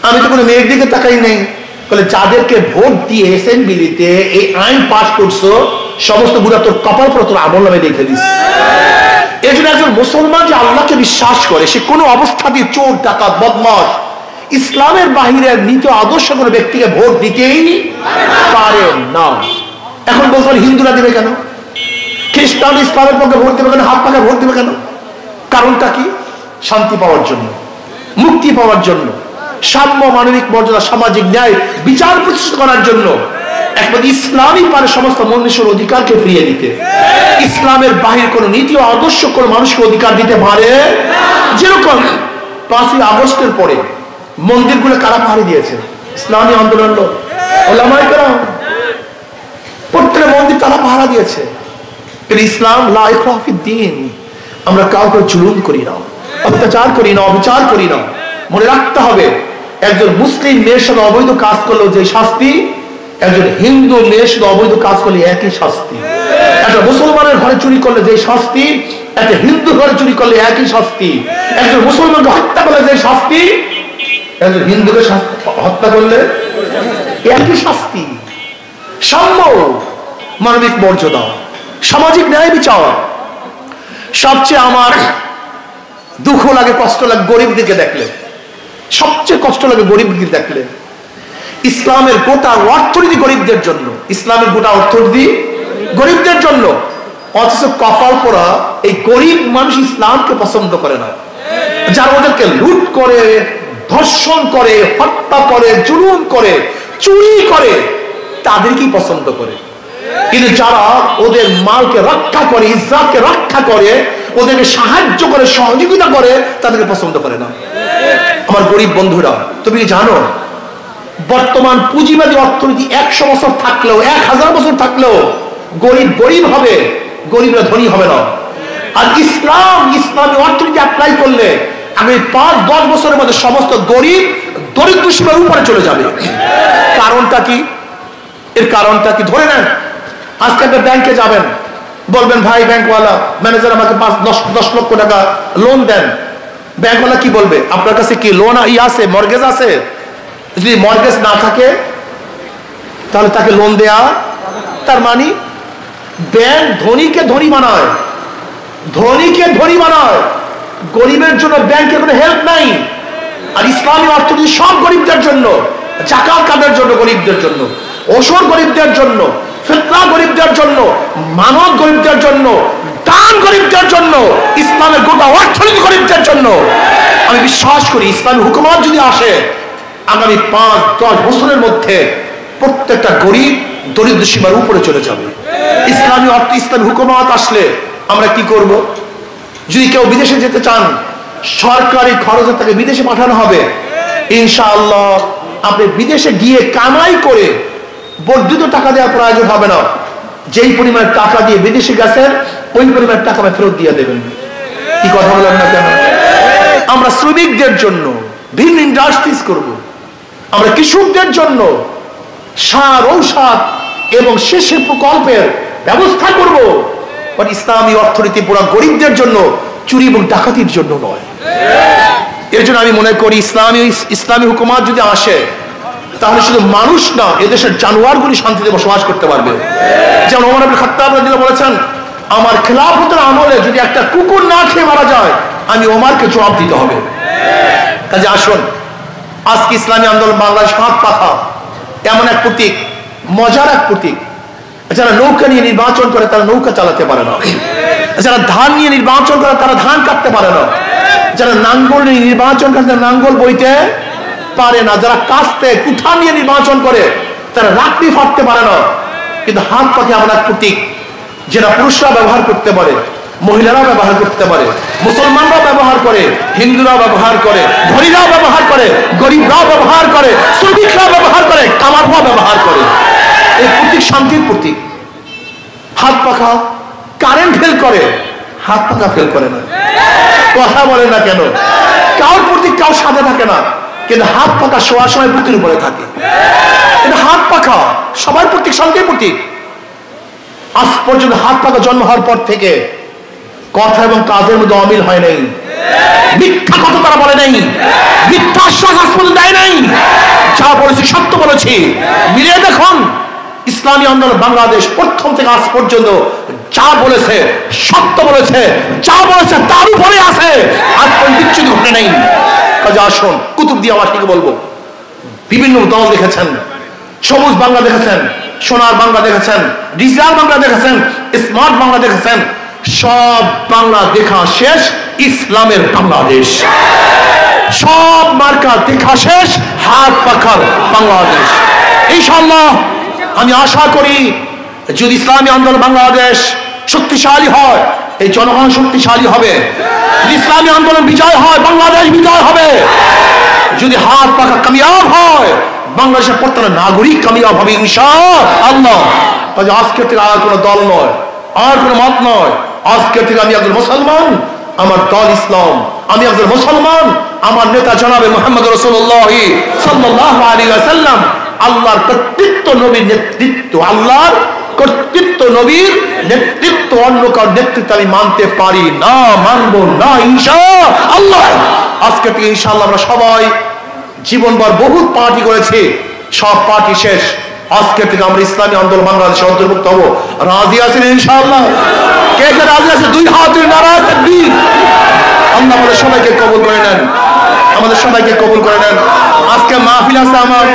আমি তো কোনো মেয়ের দিকে তাকাই নাই। বলে যাদেরকে ভোট দিয়ে অ্যাসেম্বলিতে এই আইন পাস করছো সমস্ত গুণা তোর কপাল পর তোর আমল নামে লিখে দিস। এই জন্য একজন মুসলমান যে আল্লাহকে বিশ্বাস করে সে কোনো অবস্থাতেই চোর, ডাকাত, বদমাশ, ইসলামের বাহিরের নীতি আদর্শ কোনো ব্যক্তিকে ভোট দিতেই পারে না। এখন বলতে পারে হিন্দুরা দিবে কেন, খ্রিস্টান ইসলামের পক্ষে ভোট দেবে কেন, হাত পাখা ভোট দেবে কেন? কারণটা কি? শান্তি পাওয়ার জন্য, মুক্তি পাওয়ার জন্য, সাম্য, মানবিক মর্যাদা, সামাজিক ন্যায়, বিচার প্রতিষ্ঠা করার জন্য। একমাত্র ইসলামই পারে সমস্ত মনুষ্যের অধিকারকে ফিরিয়ে দিতে। ইসলামের বাহির কোন নীতি ও আদর্শ কোন মানুষকে অধিকার দিতে পারে। যেরকম 5ই আগস্টের পরে মন্দিরগুলো কারা পাহারা দিয়েছে? ইসলামী আন্দোলন লোক, ওলামায়ে কেরাম, প্রত্যেক মন্দির তারা পাহারা দিয়েছে। ইসলাম লা ইকরাহা ফিদ্দীন, আমরা কাউকে জুলুম করি না, অত্যাচার করি না, অবিচার করি না। মনে রাখতে হবে একজন মুসলিম মেয়ের সাথে অবৈধ কাজ করলেও যে শাস্তি, একজন হিন্দু মেয়ের সাথে অবৈধ কাজ করলে একই শাস্তি। একটা মুসলমানের ঘরে চুরি করলে যে শাস্তি, একটা হিন্দু ঘরে চুরি করলে একই শাস্তি। একজন মুসলমানকে হত্যা করলে যে শাস্তি, একজন হিন্দুকে হত্যা করলে একই শাস্তি। সাম্য, মানবিক মর্যাদা, সামাজিক ন্যায় বিচার। সবচেয়ে আমার দুঃখ লাগে, কষ্ট লাগে গরিব দিকে দেখলে, সবচেয়ে কষ্ট লাগে গরিব দিকে দেখলে। ইসলামের গোটা অর্থনীতি গরিবদের জন্য, ইসলামের গোটা অর্থনীতি গরিবদের জন্য, অথচ কপাল পোড়া এই গরিব মানুষ ইসলামকে পছন্দ করে না। যারা ওদেরকে লুট করে, ধর্ষণ করে, হত্যা করে, জুলুম করে, চুরি করে, তাদেরকেই পছন্দ করে। কিন্তু যারা ওদের মালকে রক্ষা করে, ইজ্জতকে রক্ষা করে, ওদেরকে সাহায্য করে, সহযোগিতা করে, তাদেরকে পছন্দ করে না। আমার গরিব বন্ধুরা, তুমি জানো বর্তমান পুঁজিবাদী অর্থনীতি 100 বছর থাকলেও, 1000 বছর থাকলেও গরিব গরিব হবে, গরিবরা ধনী হবে না। আর ইসলামী অর্থনীতি অ্যাপ্লাই করলে আমি 5-10 বছরের মধ্যে সমস্ত গরিব দরিদ্র সীমার উপরে চলে যাবে। কারণটা কি? এর কারণটা কি? ধরে নেন আজকে একটা ব্যাংকে যাবেন, বলবেন ভাই ব্যাংকওয়ালা, ম্যানেজার আমাকে 5-10 লক্ষ টাকা লোন দেন। ব্যাংকওয়ালা কি বলবে? আপনার কাছে কি লোন আছে, মর্গেজ আছে? যদি মর্গেজ না থাকে তাহলে তাকে লোন দেয়া। তার মানে ব্যাংক ধনীকে ধনী বানায়, ধনীকে ধনী বানায়, গরিবের জন্য ব্যাংকের কোনো হেল্প নাই। আর ইসলামী অর্থনীতি সব গরিবদের জন্য, জাকাত কাদের জন্য? গরিবদের জন্য, ওসর গরিবদের জন্য, ফিতরা গরিবদের জন্য, মানব গরিবদের জন্য, দান গরিবদের জন্য, ইসলামের গোটা অর্থনীতি গরিবদের জন্য। আমি বিশ্বাস করি ইসলামী হুকুমত যদি আসে আগামী 5-10 বছরের মধ্যে প্রত্যেকটা গরিব দরিদ্র সীমার উপরে চলে যাবে। ইসলামী হুকুমত আসলে আমরা কি করব? যদি কেউ বিদেশে যেতে চান, সরকারি খরচে তাকে বিদেশে পাঠানো হবে। ইনশাআল্লাহ আপনি বিদেশে গিয়ে কামাই করে বর্ধিত টাকা দেওয়ার প্রয়োজন হবে না। যেই পরিমাণ টাকা দিয়ে বিদেশে গেছেন ওই পরিমাণ টাকা ফেরত দিয়ে দেবেন। কি কথা বলেন না কেন? আমরা শ্রমিকদের জন্য ভিন্ন ইন্ডাস্ট্রিজ করব, আমরা কৃষকদের জন্য সার, ঔষধ এবং সেচের প্রকল্পের ব্যবস্থা করব। ইসলামী অর্থনীতি পুরো গরিবদের জন্য, চুরি এবং ডাকাতির জন্য নয়। এর জন্য আমি মনে করি ইসলামী হুকুমত যদি আসে তাহলে শুধু মানুষ না, এদেশের জানোয়ারগুলি শান্তিতে বসবাস করতে পারবে। যেমন ওমর ইবনে খাত্তাব রাদিয়াল্লাহু বলেছেন, আমার খেলাফতের আমলে যদি একটা কুকুর না খেয়ে মারা যায় আমি ওমরকে জবাব দিতে হবে। কাজে আসুন, আজকে ইসলামী আন্দোলন বাংলাদেশ হাত পাখা এমন এক প্রতীক, মজার এক প্রতীক। যারা নৌকা নিয়ে নির্বাচন করে তারা নৌকা চালাতে পারে না, যারা ধান নিয়ে নির্বাচন করে তারা ধান কাটতে পারে না, যারা নাঙ্গল নিয়ে নির্বাচন করে তারা নাঙ্গল বইতে পারে না, যারা কাস্তে কুঠা নিয়ে নির্বাচন করে তারা লাকড়ি ফাটতে পারে না। কিন্তু হাত পাখি এমন এক প্রতীক যেটা পুরুষরা ব্যবহার করতে পারে, মহিলারা ব্যবহার করতে পারে, মুসলমানরাও ব্যবহার করে, হিন্দুরাও ব্যবহার করে, ধনীরাও ব্যবহার করে, গরিবরাও ব্যবহার করে, শ্রমিকরাও ব্যবহার করে, কামাররাও ব্যবহার করে। এই প্রতীক শান্তির প্রতীক। হাত পাখা কারেন্ট ফেল করে, হাত পাখা ফেল করে না। কথা বলে না কেন? কার প্রতীক কার সাথে থাকে না, কিন্তু হাত পাখা শোয়ার সময় বুকের উপরে থাকে। কিন্তু হাত পাখা সবার প্রতীক, শান্তির প্রতীক। আজ পর্যন্ত হাত পাখা জন্ম হওয়ার পর থেকে কথা এবং কাজের মধ্যে অমিল হয় নাই, মিথ্যা কথা তারা বলে নাই, মিথ্যা আশ্বাস আজ পর্যন্ত দেয় নাই। বলেছি, সত্য বলেছি। মিলিয়ে দেখুন, ইসলামী আন্দোলন বাংলাদেশ প্রথম থেকে আজ পর্যন্ত যা বলেছে সত্য বলেছে, যা বলেছে তার উপরে আছে, আজ পর্যন্ত কিচ্ছু ঘটে নেই। কাজে আসুন, কুতুব দিয়ে আমার থেকে বলবো, বিভিন্ন দল দেখেছেন, সবুজ বাংলা দেখেছেন, সোনার বাংলা দেখেছেন, ডিজিটাল বাংলা দেখেছেন, স্মার্ট বাংলা দেখেছেন, সব বাংলা দেখা শেষ ইসলামের বাংলাদেশ। সব মার্কা দেখা শেষ হাত পাখার বাংলাদেশ। ইনশাআল্লাহ আমি আশা করি, যদি ইসলামী আন্দোলন বাংলাদেশ শক্তিশালী হয়, এই জনগণ শক্তিশালী হবে। যদি ইসলামী আন্দোলন বিজয় হয়, বাংলাদেশ বিজয় হবে। যদি হাত পাখা কামিয়াব হয়, বাংলাদেশের প্রত্যেক নাগরিক কামিয়াব হবে ইনশাআল্লাহ। তাই আজকের থেকে আর কোনো দল নয়, আর কোনো মত নয়, আজকের থেকে আমি একজন মুসলমান, আমার দল ইসলাম, আমি একজন মুসলমান, আমার নেতা জনাবে মুহাম্মদ রাসূলুল্লাহ সাল্লাল্লাহু আলাইহি ওয়াসাল্লাম, আল্লাহর কর্তৃত্ব, নবীর নেতৃত্ব, আল্লাহর কর্তৃত্ব, নবীর নেতৃত্ব, অন্য কার নেতৃত্ব আমি মানতে পারি না, মানবো না ইনশাআল্লাহ। আজকে থেকে ইনশাআল্লাহ আমরা সবাই জীবনভর বহুত পার্টি করেছি, সব পার্টি শেষ। আজকে থেকে আমরা ইসলামী আন্দোলন বাংলাদেশে অন্তর্ভুক্ত হব। রাজি আছেন ইনশাআল্লাহ? কে কে রাজি আছে? দুই হাত তুলে নারায়ে তাকবীর। আল্লাহ আমাদের সবাইকে কবুল করে নেন, আমাদের সবাইকে কবুল করে নেন। আজকে মাহফিল আছে আমার।